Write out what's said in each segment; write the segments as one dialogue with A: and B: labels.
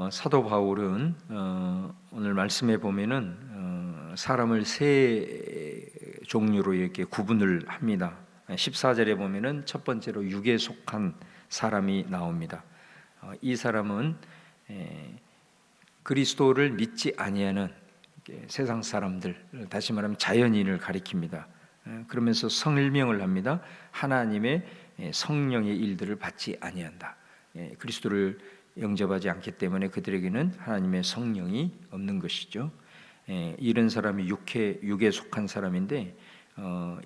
A: 사도 바울은 오늘 말씀에 보면은 사람을 세 종류로 이렇게 구분을 합니다. 14절에 보면은 첫 번째로 육에 속한 사람이 나옵니다. 이 사람은 그리스도를 믿지 아니하는 세상 사람들, 다시 말하면 자연인을 가리킵니다. 그러면서 성일명을 합니다. 하나님의 성령의 일들을 받지 아니한다. 그리스도를 영접하지 않기 때문에 그들에게는 하나님의 성령이 없는 것이죠. 이런 사람이 육에 속한 사람인데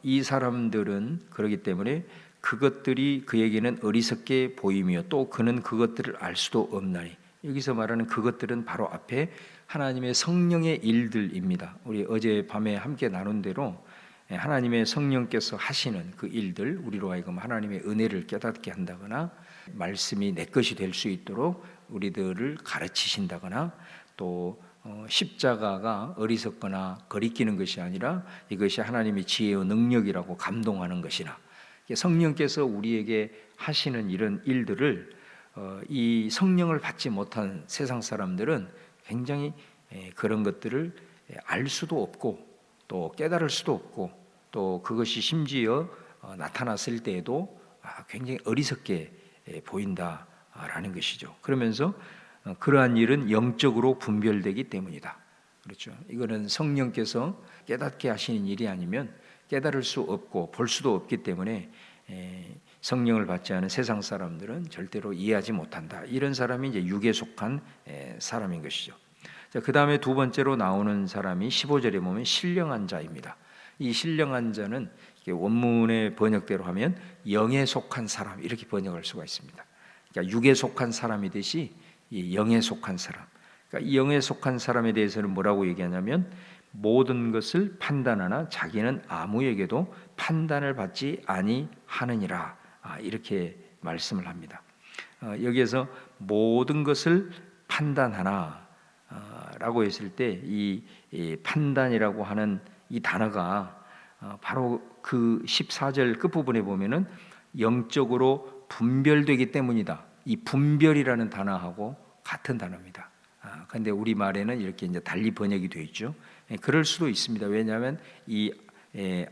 A: 이 사람들은 그렇기 때문에 그것들이 그에게는 어리석게 보이며 또 그는 그것들을 알 수도 없나니, 여기서 말하는 그것들은 바로 앞에 하나님의 성령의 일들입니다. 우리 어젯밤에 함께 나눈 대로 하나님의 성령께서 하시는 그 일들, 우리로 하여금 하나님의 은혜를 깨닫게 한다거나 말씀이 내 것이 될 수 있도록 우리들을 가르치신다거나, 또 십자가가 어리석거나 거리끼는 것이 아니라 이것이 하나님의 지혜와 능력이라고 감동하는 것이나, 성령께서 우리에게 하시는 이런 일들을 이 성령을 받지 못한 세상 사람들은 굉장히 그런 것들을 알 수도 없고 또 깨달을 수도 없고, 또 그것이 심지어 나타났을 때에도 굉장히 어리석게 보인다라는 것이죠. 그러면서 그러한 일은 영적으로 분별되기 때문이다. 그렇죠. 이거는 성령께서 깨닫게 하시는 일이 아니면 깨달을 수 없고 볼 수도 없기 때문에 성령을 받지 않은 세상 사람들은 절대로 이해하지 못한다. 이런 사람이 이제 육에 속한 사람인 것이죠. 자, 그 다음에 두 번째로 나오는 사람이 15절에 보면 신령한 자입니다. 이 신령한 자는 원문의 번역대로 하면 영에 속한 사람, 이렇게 번역할 수가 있습니다. 그러니까 육에 속한 사람이듯이 이 영에 속한 사람. 그러니까 이 영에 속한 사람에 대해서는 뭐라고 얘기하냐면 모든 것을 판단하나 자기는 아무에게도 판단을 받지 아니하느니라, 이렇게 말씀을 합니다. 여기에서 모든 것을 판단하나 라고 했을 때 이 판단이라고 하는 이 단어가 바로 그 14절 끝부분에 보면은 영적으로 분별되기 때문이다. 이 분별이라는 단어하고 같은 단어입니다. 그런데 우리 말에는 이렇게 이제 달리 번역이 되어 있죠. 그럴 수도 있습니다. 왜냐하면 이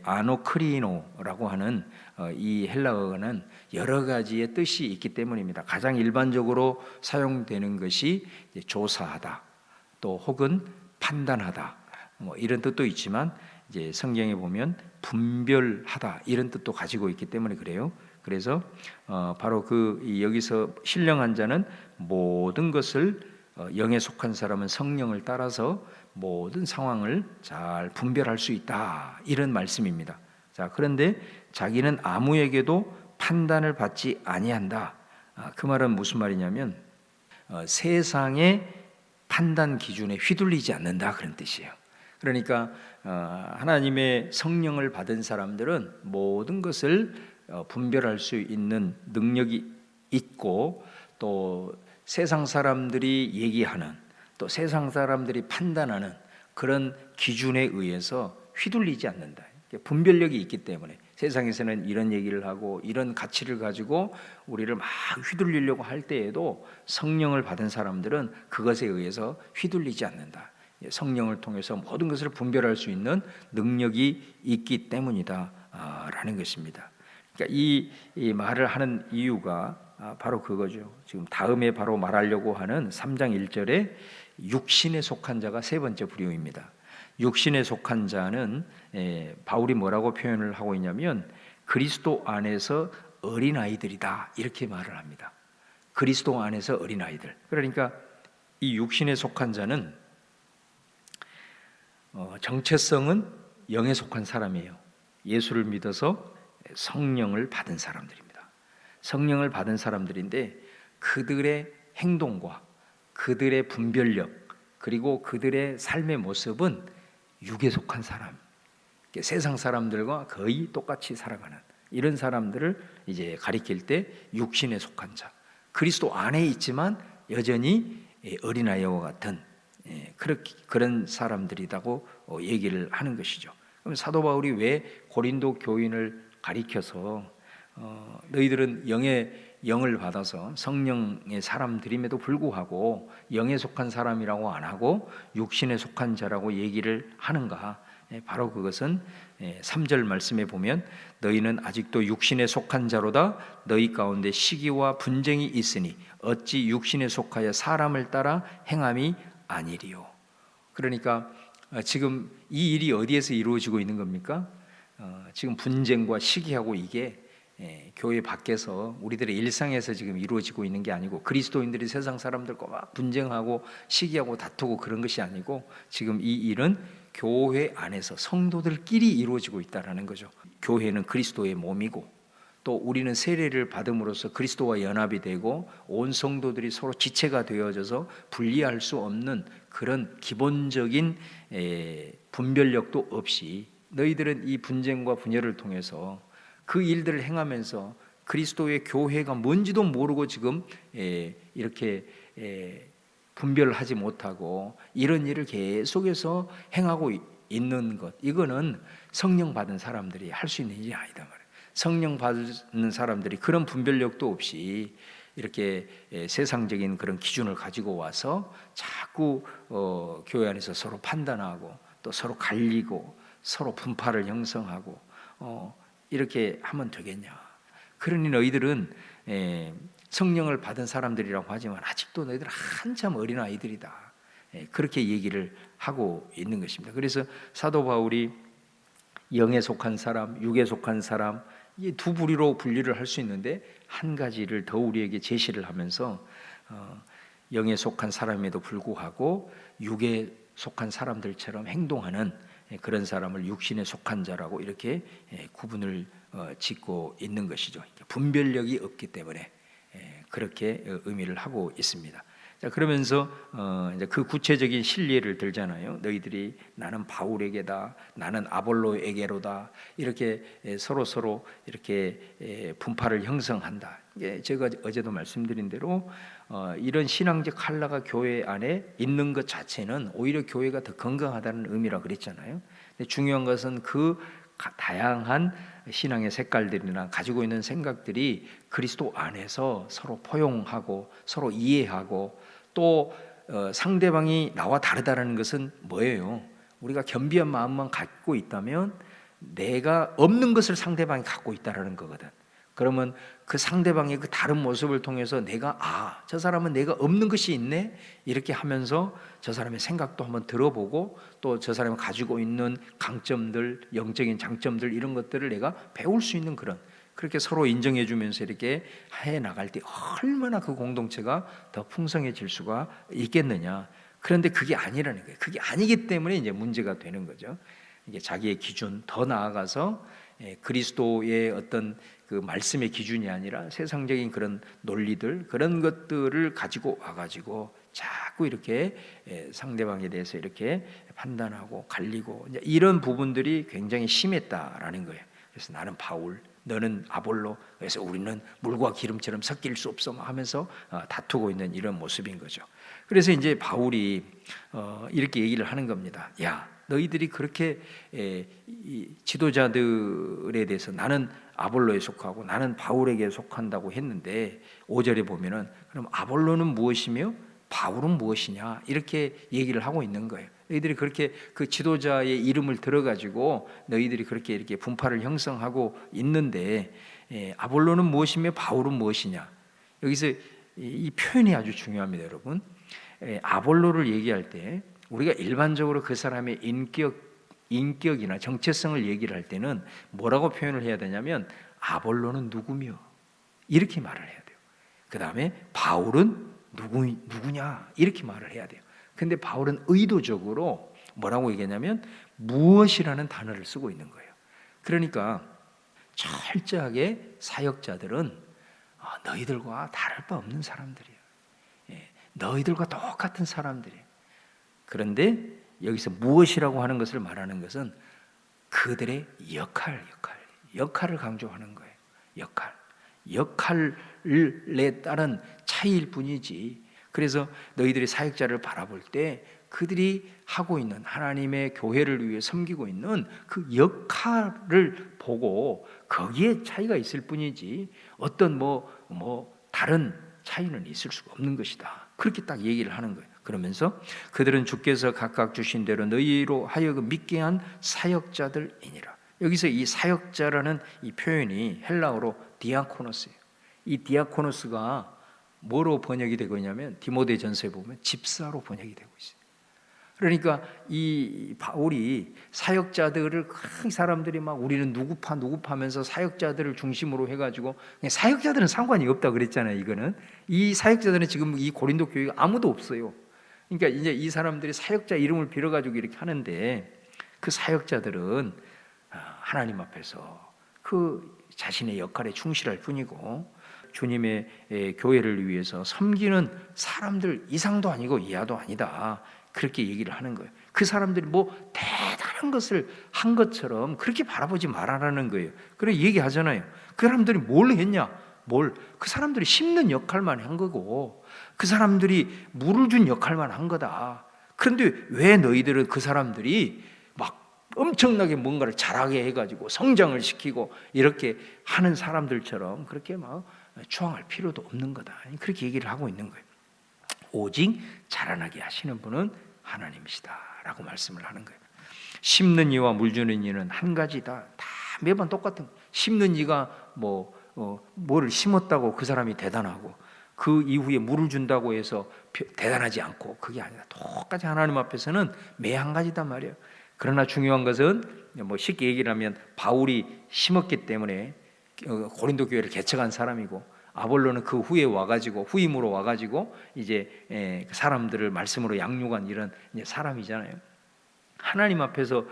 A: 아노크리노라고 하는 이 헬라어는 여러 가지의 뜻이 있기 때문입니다. 가장 일반적으로 사용되는 것이 조사하다, 또 혹은 판단하다, 뭐 이런 뜻도 있지만 이제 성경에 보면 분별하다 이런 뜻도 가지고 있기 때문에 그래요. 그래서 바로 여기서 신령한 자는 모든 것을, 영에 속한 사람은 성령을 따라서 모든 상황을 잘 분별할 수 있다, 이런 말씀입니다. 자, 그런데 자기는 아무에게도 판단을 받지 아니한다. 그 말은 무슨 말이냐면 세상의 판단 기준에 휘둘리지 않는다, 그런 뜻이에요. 그러니까 하나님의 성령을 받은 사람들은 모든 것을 분별할 수 있는 능력이 있고, 또 세상 사람들이 얘기하는, 또 세상 사람들이 판단하는 그런 기준에 의해서 휘둘리지 않는다. 분별력이 있기 때문에 세상에서는 이런 얘기를 하고 이런 가치를 가지고 우리를 막 휘둘리려고 할 때에도 성령을 받은 사람들은 그것에 의해서 휘둘리지 않는다. 성령을 통해서 모든 것을 분별할 수 있는 능력이 있기 때문이다 라는 것입니다. 그러니까 이 말을 하는 이유가 바로 그거죠. 지금 다음에 바로 말하려고 하는 3장 1절에 육신에 속한 자가 세 번째 부류입니다. 육신에 속한 자는 바울이 뭐라고 표현을 하고 있냐면 그리스도 안에서 어린아이들이다, 이렇게 말을 합니다. 그리스도 안에서 어린아이들. 그러니까 이 육신에 속한 자는 정체성은 영에 속한 사람이에요. 예수를 믿어서 성령을 받은 사람들입니다. 성령을 받은 사람들인데 그들의 행동과 그들의 분별력, 그리고 그들의 삶의 모습은 육에 속한 사람, 세상 사람들과 거의 똑같이 살아가는 이런 사람들을 이제 가리킬 때 육신에 속한 자, 그리스도 안에 있지만 여전히 어린아이와 같은 그런 사람들이라고 얘기를 하는 것이죠. 그럼 사도 바울이 왜 고린도 교인을 가리켜서 너희들은 영의 영을 받아서 성령의 사람들임에도 불구하고 영에 속한 사람이라고 안 하고 육신에 속한 자라고 얘기를 하는가? 바로 그것은 3절 말씀에 보면 너희는 아직도 육신에 속한 자로다. 너희 가운데 시기와 분쟁이 있으니 어찌 육신에 속하여 사람을 따라 행함이 아니리요. 그러니까 지금 이 일이 어디에서 이루어지고 있는 겁니까? 지금 분쟁과 시기하고 이게 교회 밖에서 우리들의 일상에서 지금 이루어지고 있는 게 아니고, 그리스도인들이 세상 사람들과 막 분쟁하고 시기하고 다투고 그런 것이 아니고, 지금 이 일은 교회 안에서 성도들끼리 이루어지고 있다는 거죠. 교회는 그리스도의 몸이고, 또 우리는 세례를 받음으로써 그리스도와 연합이 되고 온 성도들이 서로 지체가 되어져서 분리할 수 없는 그런 기본적인 분별력도 없이 너희들은 이 분쟁과 분열을 통해서 그 일들을 행하면서 그리스도의 교회가 뭔지도 모르고 지금 이렇게 분별하지 못하고 이런 일을 계속해서 행하고 있는 것, 이거는 성령 받은 사람들이 할 수 있는 일이 아니다 말이에요. 성령 받는 사람들이 그런 분별력도 없이 이렇게 세상적인 그런 기준을 가지고 와서 자꾸 교회 안에서 서로 판단하고 또 서로 갈리고 서로 분파를 형성하고 이렇게 하면 되겠냐? 그러니 너희들은 성령을 받은 사람들이라고 하지만 아직도 너희들 한참 어린 아이들이다. 그렇게 얘기를 하고 있는 것입니다. 그래서 사도 바울이 영에 속한 사람, 육에 속한 사람, 이 두 부류로 분리를 할 수 있는데 한 가지를 더 우리에게 제시를 하면서 영에 속한 사람에도 불구하고 육에 속한 사람들처럼 행동하는 그런 사람을 육신에 속한 자라고 이렇게 구분을 짓고 있는 것이죠. 분별력이 없기 때문에 그렇게 의미를 하고 있습니다. 자, 그러면서 이제 그 구체적인 실례를 들잖아요. 너희들이 나는 바울에게다, 나는 아볼로에게로다, 이렇게 서로 이렇게 분파를 형성한다. 제가 어제도 말씀드린 대로 이런 신앙적 칼라가 교회 안에 있는 것 자체는 오히려 교회가 더 건강하다는 의미라 그랬잖아요. 근데 중요한 것은 그 다양한 신앙의 색깔들이나 가지고 있는 생각들이 그리스도 안에서 서로 포용하고 서로 이해하고 또 상대방이 나와 다르다는 것은 뭐예요? 우리가 겸비한 마음만 갖고 있다면 내가 없는 것을 상대방이 갖고 있다는 거거든. 그러면 그 상대방의 그 다른 모습을 통해서 내가 저 사람은 내가 없는 것이 있네, 이렇게 하면서 저 사람의 생각도 한번 들어보고 또 저 사람이 가지고 있는 강점들, 영적인 장점들, 이런 것들을 내가 배울 수 있는 그렇게 서로 인정해 주면서 이렇게 해 나갈 때 얼마나 그 공동체가 더 풍성해질 수가 있겠느냐. 그런데 그게 아니라는 거예요. 그게 아니기 때문에 이제 문제가 되는 거죠. 이게 자기의 기준, 더 나아가서 그리스도의 어떤 그 말씀의 기준이 아니라 세상적인 그런 논리들, 그런 것들을 가지고 와가지고 자꾸 이렇게 상대방에 대해서 이렇게 판단하고 갈리고, 이런 부분들이 굉장히 심했다라는 거예요. 그래서 나는 바울, 너는 아볼로, 그래서 우리는 물과 기름처럼 섞일 수 없어 하면서 다투고 있는 이런 모습인 거죠. 그래서 이제 바울이 이렇게 얘기를 하는 겁니다. 야, 너희들이 그렇게 지도자들에 대해서 나는 아볼로에 속하고 나는 바울에게 속한다고 했는데 5절에 보면은 그럼 아볼로는 무엇이며 바울은 무엇이냐, 이렇게 얘기를 하고 있는 거예요. 너희들이 그렇게 그 지도자의 이름을 들어가지고 너희들이 그렇게 이렇게 분파를 형성하고 있는데 아볼로는 무엇이며 바울은 무엇이냐. 여기서 이 표현이 아주 중요합니다, 여러분. 아볼로를 얘기할 때 우리가 일반적으로 그 사람의 인격이나 정체성을 얘기를 할 때는 뭐라고 표현을 해야 되냐면 아볼로는 누구며, 이렇게 말을 해야 돼요. 그 다음에 바울은 누구냐, 이렇게 말을 해야 돼요. 근데 바울은 의도적으로 뭐라고 얘기하냐면 무엇이라는 단어를 쓰고 있는 거예요. 그러니까 철저하게 사역자들은 너희들과 다를 바 없는 사람들이에요. 너희들과 똑같은 사람들이에요. 그런데 여기서 무엇이라고 하는 것을 말하는 것은 그들의 역할을 강조하는 거예요. 역할에 따른 차이일 뿐이지. 그래서 너희들이 사역자를 바라볼 때 그들이 하고 있는 하나님의 교회를 위해 섬기고 있는 그 역할을 보고 거기에 차이가 있을 뿐이지, 어떤 다른 차이는 있을 수가 없는 것이다. 그렇게 딱 얘기를 하는 거예요. 그러면서 그들은 주께서 각각 주신 대로 너희로 하여금 믿게 한 사역자들이니라. 여기서 이 사역자라는 이 표현이 헬라어로 디아코노스예요. 이 디아코노스가 뭐로 번역이 되고 있냐면 디모데전서에 보면 집사로 번역이 되고 있어요. 그러니까 이 바울이 사역자들을 큰 사람들이 막 우리는 누구파 하면서 사역자들을 중심으로 해가지고 사역자들은 상관이 없다 그랬잖아요. 이거는 이 사역자들은 지금 이 고린도 교회가 아무도 없어요. 그러니까 이제 이 사람들이 사역자 이름을 빌어가지고 이렇게 하는데 그 사역자들은 하나님 앞에서 그 자신의 역할에 충실할 뿐이고 주님의 교회를 위해서 섬기는 사람들 이상도 아니고 이하도 아니다. 그렇게 얘기를 하는 거예요. 그 사람들이 뭐 대단한 것을 한 것처럼 그렇게 바라보지 말아라는 거예요. 그래 얘기하잖아요. 그 사람들이 뭘 했냐? 그 사람들이 심는 역할만 한 거고 그 사람들이 물을 준 역할만 한 거다. 그런데 왜 너희들은 그 사람들이 막 엄청나게 뭔가를 잘하게 해가지고 성장을 시키고 이렇게 하는 사람들처럼 그렇게 막 추앙할 필요도 없는 거다. 그렇게 얘기를 하고 있는 거예요. 오직 자라나게 하시는 분은 하나님이시다라고 말씀을 하는 거예요. 심는 이와 물 주는 이는 한 가지다. 다 매번 똑같은 거예요. 심는 이가 뭐를 심었다고 그 사람이 대단하고 그 이후에 물을 준다고 해서 대단하지 않고 그게 아니라 똑같이 하나님 앞에서는 매 한 가지단 말이에요. 그러나 중요한 것은 뭐 쉽게 얘기를 하면 바울이 심었기 때문에 고린도 교회를 개척한 사람이고 아볼로는 그 후에 와가지고 후임으로 와가지고 이제 사람들을 말씀으로 양육한 이런 사람이잖아요. 하나님 앞에서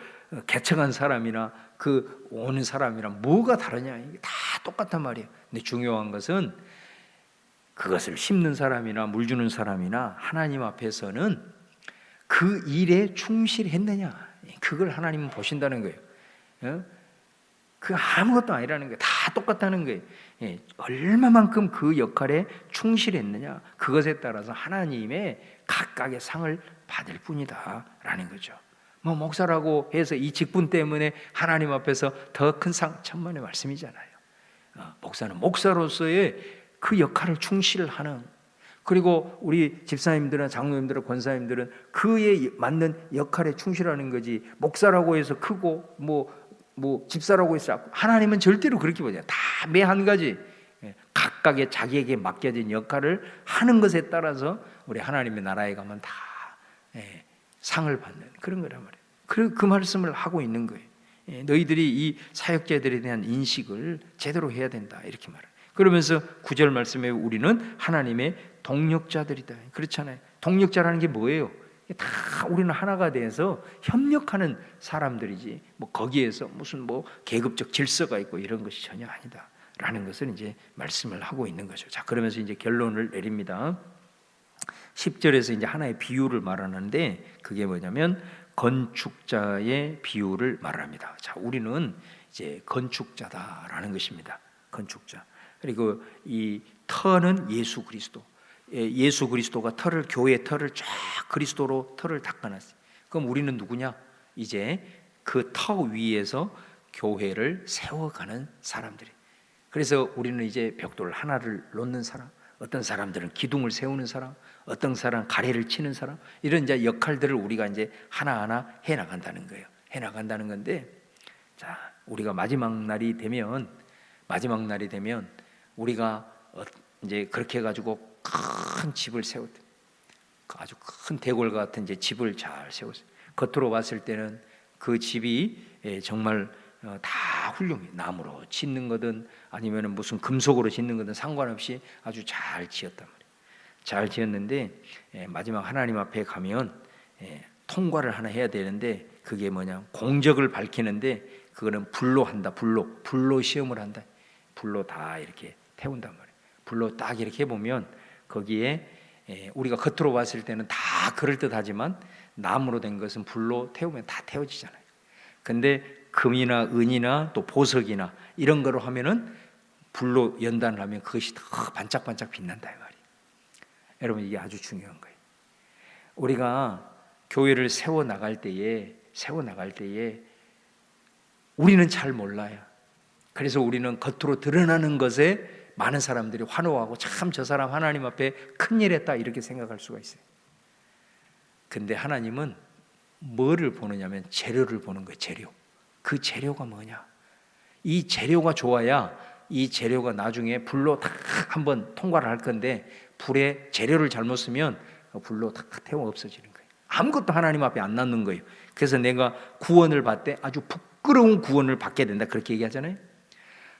A: 개척한 사람이나 그 오는 사람이랑 뭐가 다르냐? 이게 다 똑같단 말이에요. 근데 중요한 것은 그것을 심는 사람이나 물 주는 사람이나 하나님 앞에서는 그 일에 충실했느냐? 그걸 하나님은 보신다는 거예요. 그 아무것도 아니라는 거예요. 다 똑같다는 거예요. 얼마만큼 그 역할에 충실했느냐 그것에 따라서 하나님의 각각의 상을 받을 뿐이다라는 거죠. 뭐 목사라고 해서 이 직분 때문에 하나님 앞에서 더 큰 상 천만의 말씀이잖아요. 목사는 목사로서의 그 역할을 충실하는 그리고 우리 집사님들은 장로님들은 권사님들은 그에 맞는 역할에 충실하는 거지 목사라고 해서 크고 뭐 집사라고 해서 하나님은 절대로 그렇게 보지 않아요. 다 매 한 가지 각각의 자기에게 맡겨진 역할을 하는 것에 따라서 우리 하나님의 나라에 가면 다 상을 받는 그런 거란 말이에요. 그 말씀을 하고 있는 거예요. 너희들이 이 사역자들에 대한 인식을 제대로 해야 된다 이렇게 말해요. 그러면서 9절 말씀에 우리는 하나님의 동력자들이다. 그렇잖아요. 동력자라는 게 뭐예요? 다 우리는 하나가 돼서 협력하는 사람들이지 뭐 거기에서 무슨 뭐 계급적 질서가 있고 이런 것이 전혀 아니다라는 것을 이제 말씀을 하고 있는 거죠. 자, 그러면서 이제 결론을 내립니다. 10절에서 이제 하나의 비유를 말하는데 그게 뭐냐면 건축자의 비유를 말합니다. 자, 우리는 이제 건축자다라는 것입니다. 건축자. 그리고 이 터는 예수 그리스도. 예수 그리스도가 교회의 터를 쫙 그리스도로 터를 닦아놨어요. 그럼 우리는 누구냐? 이제 그 터 위에서 교회를 세워가는 사람들이. 그래서 우리는 이제 벽돌 하나를 놓는 사람, 어떤 사람들은 기둥을 세우는 사람, 어떤 사람은 가래를 치는 사람, 이런 이제 역할들을 우리가 이제 하나하나 해 나간다는 거예요. 해 나간다는 건데, 자, 우리가 마지막 날이 되면 우리가 이제 그렇게 해가지고 큰 집을 세웠대. 아주 큰 대궐 같은 이제 집을 잘 세웠어요. 겉으로 봤을 때는 그 집이 정말 다 훌륭해. 나무로 짓는 거든 아니면 무슨 금속으로 짓는 거든 상관없이 아주 잘 지었단 말이에요. 잘 지었는데 마지막 하나님 앞에 가면 통과를 하나 해야 되는데 그게 뭐냐? 공적을 밝히는데 그거는 불로 한다. 불로 시험을 한다. 불로 다 이렇게 태운단 말이에요. 불로 딱 이렇게 해보면 거기에 우리가 겉으로 봤을 때는 다 그럴듯하지만 나무로 된 것은 불로 태우면 다 태워지잖아요. 근데 금이나 은이나 또 보석이나 이런 거로 하면은 불로 연단을 하면 그것이 더 반짝반짝 빛난다 이 말이에요. 여러분 이게 아주 중요한 거예요. 우리가 교회를 세워 나갈 때에 우리는 잘 몰라요. 그래서 우리는 겉으로 드러나는 것에 많은 사람들이 환호하고 참 저 사람 하나님 앞에 큰일 했다 이렇게 생각할 수가 있어요. 근데 하나님은 뭐를 보느냐면 재료를 보는 거예요. 재료. 그 재료가 뭐냐? 이 재료가 좋아야 이 재료가 나중에 불로 다 한번 통과를 할 건데 불에 재료를 잘못 쓰면 불로 다 태워 없어지는 거예요. 아무것도 하나님 앞에 안 남는 거예요. 그래서 내가 구원을 받되 아주 부끄러운 구원을 받게 된다 그렇게 얘기하잖아요.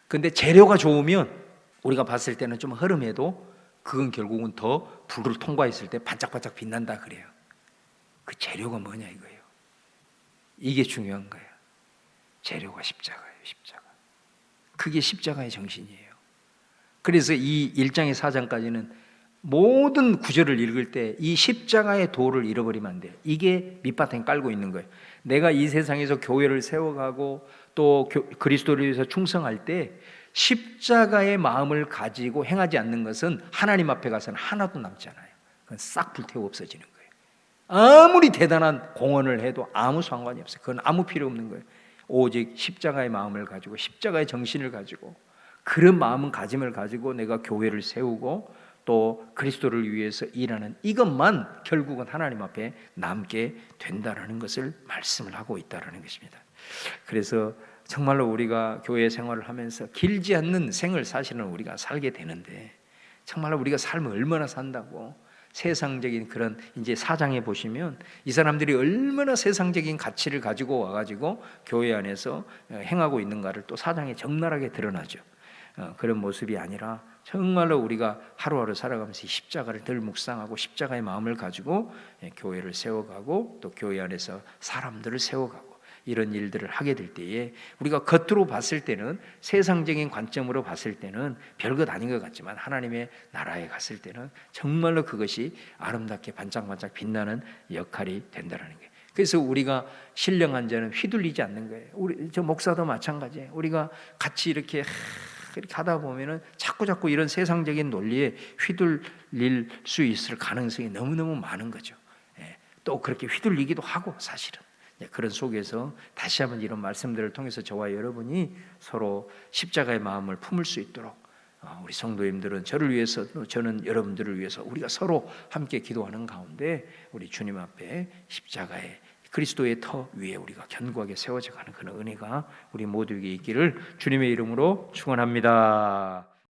A: 근데 재료가 좋으면 우리가 봤을 때는 좀 흐름해도 그건 결국은 더 불을 통과했을 때 반짝반짝 빛난다 그래요. 그 재료가 뭐냐 이거예요. 이게 중요한 거예요. 재료가 십자가예요. 십자가. 그게 십자가의 정신이에요. 그래서 이 1장에 4장까지는 모든 구절을 읽을 때 이 십자가의 도를 잃어버리면 안 돼요. 이게 밑바탕에 깔고 있는 거예요. 내가 이 세상에서 교회를 세워가고 또 그리스도를 위해서 충성할 때 십자가의 마음을 가지고 행하지 않는 것은 하나님 앞에 가서는 하나도 남지 않아요. 그건 싹 불태워 없어지는 거예요. 아무리 대단한 공헌을 해도 아무 상관이 없어요. 그건 아무 필요 없는 거예요. 오직 십자가의 마음을 가지고 십자가의 정신을 가지고 그런 마음은 가짐을 가지고 내가 교회를 세우고 또 그리스도를 위해서 일하는 이것만 결국은 하나님 앞에 남게 된다라는 것을 말씀을 하고 있다라는 것입니다. 그래서 정말로 우리가 교회 생활을 하면서 길지 않는 생을 사실은 우리가 살게 되는데 정말로 우리가 삶을 얼마나 산다고 세상적인 그런 이제 4장에 보시면 이 사람들이 얼마나 세상적인 가치를 가지고 와가지고 교회 안에서 행하고 있는가를 또 4장에 적나라하게 드러나죠. 그런 모습이 아니라 정말로 우리가 하루하루 살아가면서 십자가를 늘 묵상하고 십자가의 마음을 가지고 교회를 세워가고 또 교회 안에서 사람들을 세워가고 이런 일들을 하게 될 때에 우리가 겉으로 봤을 때는 세상적인 관점으로 봤을 때는 별것 아닌 것 같지만 하나님의 나라에 갔을 때는 정말로 그것이 아름답게 반짝반짝 빛나는 역할이 된다는 거예요. 그래서 우리가 신령한 자는 휘둘리지 않는 거예요. 우리 저 목사도 마찬가지예요. 우리가 같이 이렇게 하다 보면은 자꾸 이런 세상적인 논리에 휘둘릴 수 있을 가능성이 너무너무 많은 거죠. 또 그렇게 휘둘리기도 하고 사실은. 그런 속에서 다시 한번 이런 말씀들을 통해서 저와 여러분이 서로 십자가의 마음을 품을 수 있도록 우리 성도님들은 저를 위해서 또 저는 여러분들을 위해서 우리가 서로 함께 기도하는 가운데 우리 주님 앞에 십자가의 그리스도의 터 위에 우리가 견고하게 세워져 가는 그런 은혜가 우리 모두에게 있기를 주님의 이름으로 축원합니다.